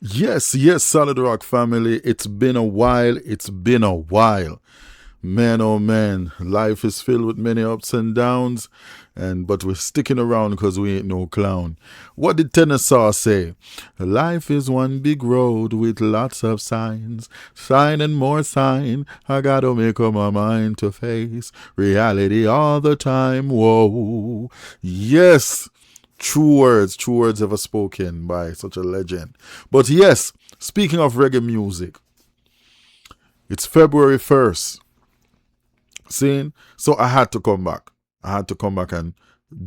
Yes, Solid Rock family. It's been a while. It's been a while. Man, oh man, life is filled with many ups and downs, but we're sticking around because we ain't no clown. What did Tennessee say? Life is one big road with lots of signs, sign and more sign. I gotta make up my mind to face reality all the time. Whoa, yes. True words ever spoken by such a legend. But yes, speaking of reggae music, it's February 1st. Seeing? So I had to come back. I had to come back and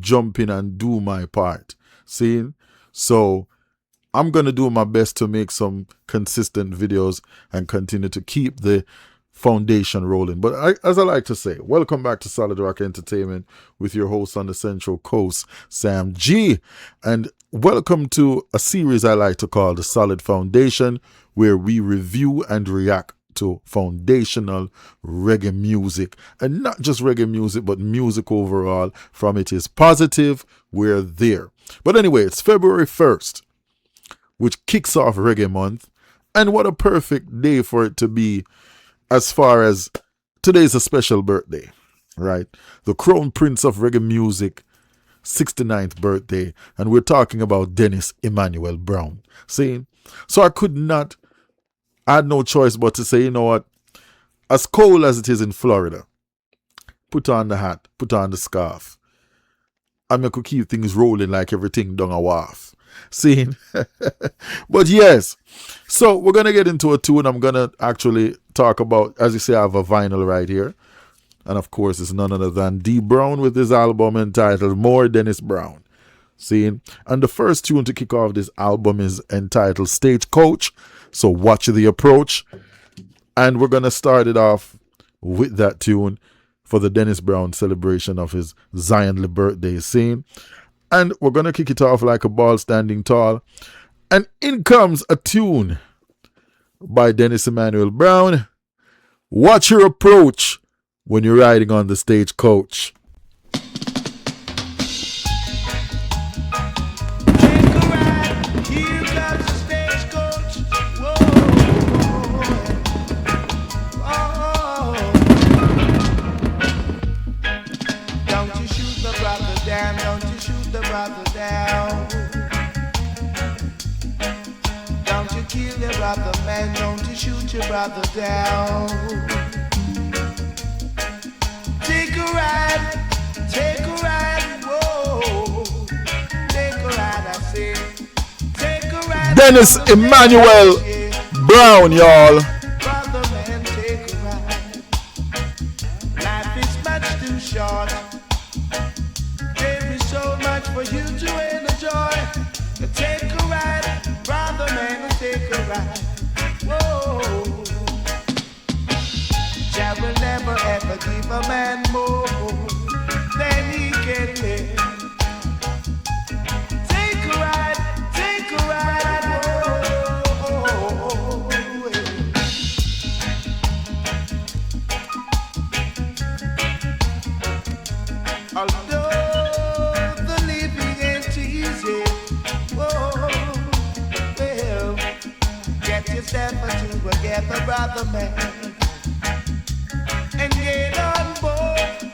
jump in and do my part. Seeing? So I'm going to do my best to make some consistent videos and continue to keep the foundation rolling. But as I like to say, welcome back to Solid Rock Entertainment with your host on the Central Coast, Sam G. And welcome to a series I like to call The Solid Foundation, where we review and react to foundational reggae music. And not just reggae music, but music overall. From It Is Positive, we're there. But anyway, it's February 1st, which kicks off Reggae Month. And what a perfect day for it to be, as far as today's a special birthday, right? The Crown Prince of Reggae Music, 69th birthday. And we're talking about Dennis Emmanuel Brown. See? So I had no choice but to say, you know what? As cold as it is in Florida, put on the hat, put on the scarf. And I could keep things rolling like everything down a wharf. Seeing? But yes, so we're going to get into a tune. I'm going to actually talk about, as you say, I have a vinyl right here. And of course, it's none other than D Brown with his album entitled More Dennis Brown. Seeing? And the first tune to kick off this album is entitled Stagecoach. So watch the approach. And we're going to start it off with that tune for the Dennis Brown celebration of his Zionly birthday scene. And we're going to kick it off like a ball standing tall. And in comes a tune by Dennis Emmanuel Brown. Watch your approach when you're riding on the stagecoach. Brother man, don't you shoot your brother down. Take a ride, whoa. Take a ride, I say. Take a ride. Dennis Emmanuel Brown, y'all. Brother man, take a ride. Life is much too short. There is so much for you to enjoy. Take a ride, brother man, take a ride. Whoa. Jah will never ever give a man more than he can live. Take a ride, whoa. Although the living ain't easy, get yourself together, brother man, and get on board.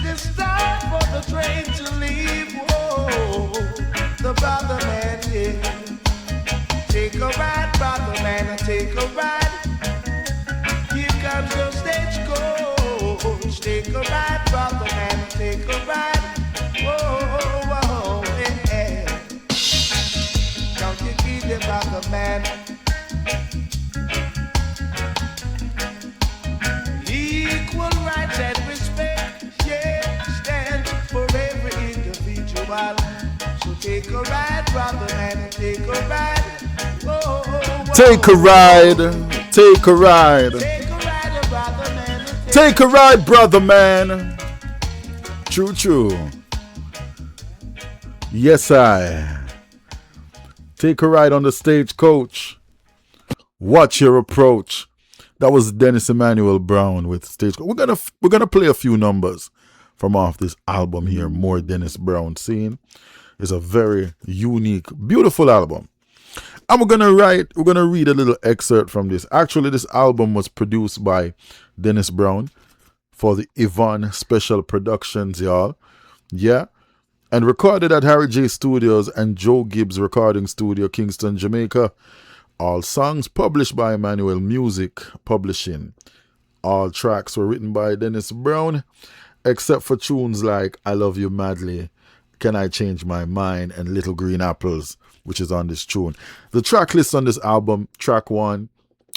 It's time for the train to leave. Whoa, the brother man, yeah. Take a ride, brother man, and take a ride. Here comes your stagecoach. Take a ride, brother man, and take a ride. Whoa, yeah. Don't you keep it, brother man. Equal rights and respect, yeah, stand for every individual. So take a ride, brother man, and take a ride. Take a ride, take a ride. Take a ride, brother man. Take a ride, brother man. True. Yes, I. Take a ride on the stagecoach. Watch your approach. That was Dennis Emmanuel Brown with Stagecoach. We're gonna play a few numbers from off this album here. More Dennis Brown scene. It's a very unique, beautiful album. We're gonna read a little excerpt from this. Actually, this album was produced by Dennis Brown for the Yvonne Special Productions, y'all. Yeah. And recorded at Harry J Studios and Joe Gibbs Recording Studio, Kingston, Jamaica. All songs published by Emmanuel Music Publishing. All tracks were written by Dennis Brown, except for tunes like I Love You Madly, Can I Change My Mind, and Little Green Apples, which is on this tune. The track list on this album: track 1,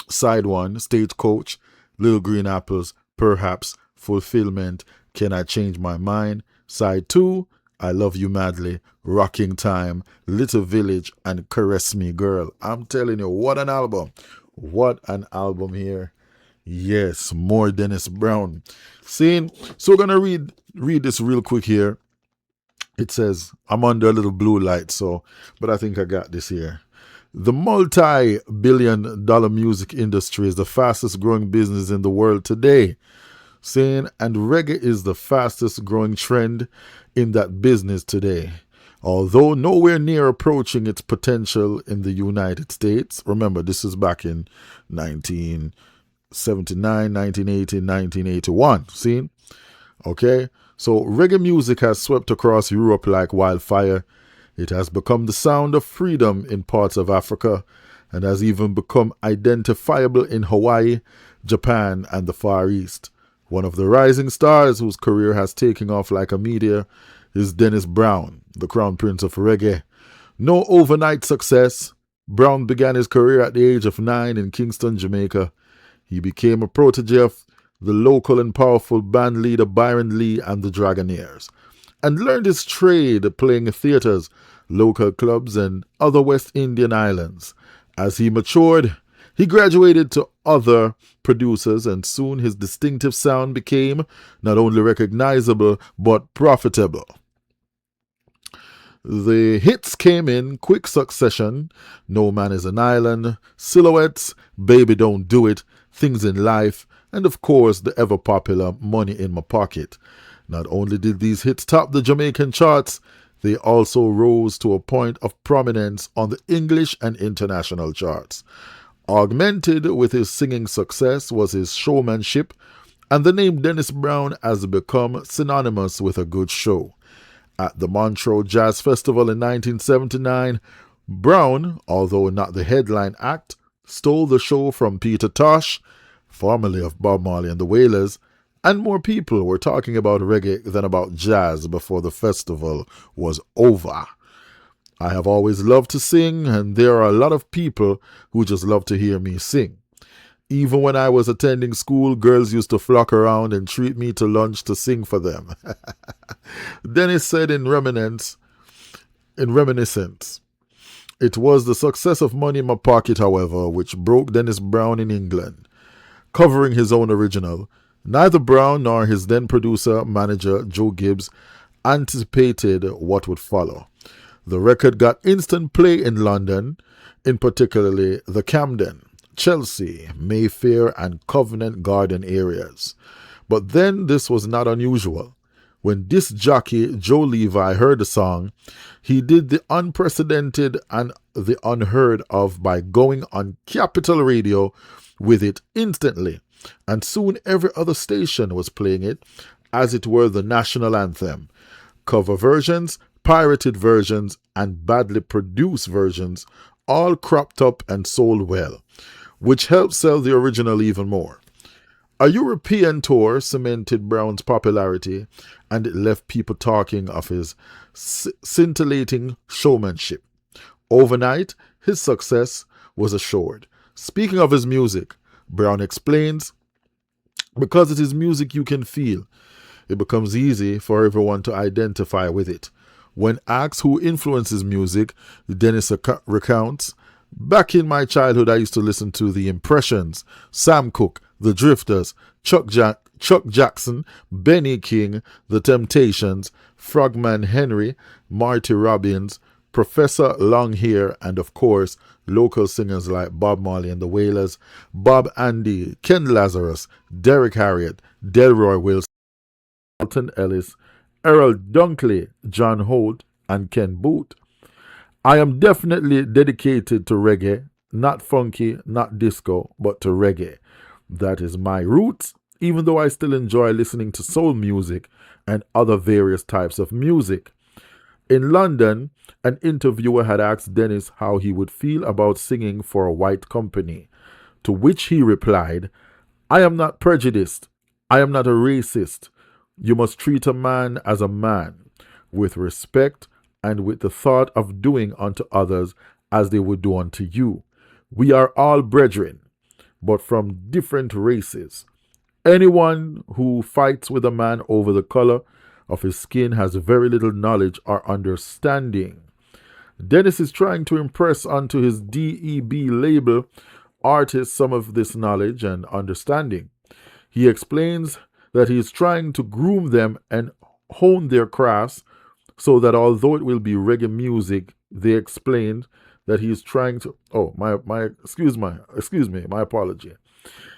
side 1, Stagecoach, Little Green Apples, Perhaps, Fulfillment, Can I Change My Mind, side 2, I Love You Madly, Rocking Time, Little Village, and Caress Me Girl. I'm telling you, what an album. What an album here. Yes, more Dennis Brown. Seeing, so we're gonna read this real quick here. It says, I'm under a little blue light, but I think I got this here. The multi-billion-dollar music industry is the fastest growing business in the world today. Saying, and reggae is the fastest growing trend in that business today. Although nowhere near approaching its potential in the United States. Remember, this is back in 1979, 1980, 1981. See? Okay? So reggae music has swept across Europe like wildfire. It has become the sound of freedom in parts of Africa and has even become identifiable in Hawaii, Japan, and the Far East. One of the rising stars whose career has taken off like a meteor is Dennis Brown, the crown prince of reggae. No overnight success, Brown began his career at the age of 9 in Kingston, Jamaica. He became a protege of the local and powerful band leader Byron Lee and the Dragonaires, and learned his trade playing theaters, local clubs, and other West Indian islands. As he matured, he graduated to other producers, and soon his distinctive sound became not only recognizable but profitable. The hits came in quick succession: No Man is an Island, Silhouettes, Baby Don't Do It, Things in Life, and of course the ever-popular Money in My Pocket. Not only did these hits top the Jamaican charts, they also rose to a point of prominence on the English and international charts. Augmented with his singing success was his showmanship, and the name Dennis Brown has become synonymous with a good show. At the Montreux Jazz Festival in 1979, Brown, although not the headline act, stole the show from Peter Tosh, formerly of Bob Marley and the Wailers, and more people were talking about reggae than about jazz before the festival was over. I have always loved to sing, and there are a lot of people who just love to hear me sing. Even when I was attending school, girls used to flock around and treat me to lunch to sing for them. Dennis said in reminiscence, it was the success of Money in My Pocket, however, which broke Dennis Brown in England. Covering his own original, neither Brown nor his then producer, manager Joe Gibbs anticipated what would follow. The record got instant play in London, in particularly the Camden, Chelsea, Mayfair, and Covent Garden areas. But then this was not unusual. When disc jockey Joe Levi heard the song, he did the unprecedented and the unheard of by going on Capital Radio with it instantly, and soon every other station was playing it as it were the national anthem. Cover versions, pirated versions, and badly produced versions all cropped up and sold well, which helped sell the original even more. A European tour cemented Brown's popularity, and it left people talking of his scintillating showmanship. Overnight, his success was assured. Speaking of his music, Brown explains, because it is music you can feel, it becomes easy for everyone to identify with it. When asked who influences music, Dennis recounts, back in my childhood I used to listen to The Impressions, Sam Cooke, The Drifters, Chuck Jackson, Benny King, The Temptations, Frogman Henry, Marty Robbins, Professor Longhair, and of course, local singers like Bob Marley and the Wailers, Bob Andy, Ken Lazarus, Derek Harriott, Delroy Wilson, Alton Ellis, Errol Dunkley, John Holt, and Ken Booth. I am definitely dedicated to reggae, not funky, not disco, but to reggae. That is my roots, even though I still enjoy listening to soul music and other various types of music. In London, an interviewer had asked Dennis how he would feel about singing for a white company, to which he replied, I am not prejudiced. I am not a racist. You must treat a man as a man, with respect and with the thought of doing unto others as they would do unto you. We are all brethren, but from different races. Anyone who fights with a man over the color of his skin has very little knowledge or understanding. Dennis is trying to impress onto his DEB label artists some of this knowledge and understanding. He explains that he is trying to groom them and hone their crafts so that although it will be reggae music, they explained that he is trying to excuse me, my apology.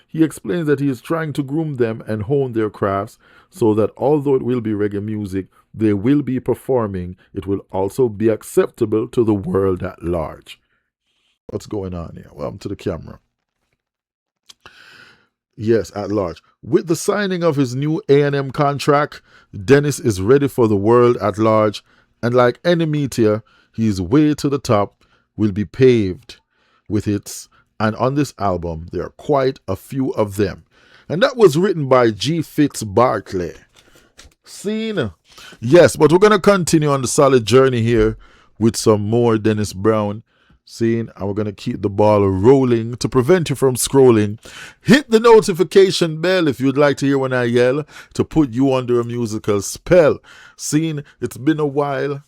He explains that he is trying to groom them and hone their crafts so that although it will be reggae music they will be performing, it will also be acceptable to the world at large. What's going on here? Welcome to the camera. Yes, at large. With the signing of his new A&M contract, Dennis is ready for the world at large, and like any meteor, his way to the top will be paved with hits, and on this album, there are quite a few of them. And that was written by G. Fitz Bartley. Seen? Yes, but we're going to continue on the solid journey here with some more Dennis Brown. Seeing, and we're going to keep the ball rolling to prevent you from scrolling. Hit the notification bell if you'd like to hear when I yell to put you under a musical spell. Seeing, it's been a while,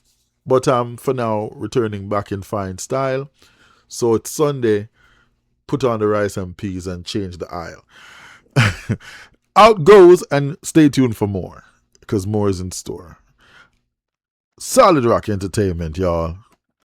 but I'm for now returning back in fine style. So it's Sunday. Put on the rice and peas and change the aisle. Out goes, and stay tuned for more, because more is in store. Solid Rock Entertainment, y'all.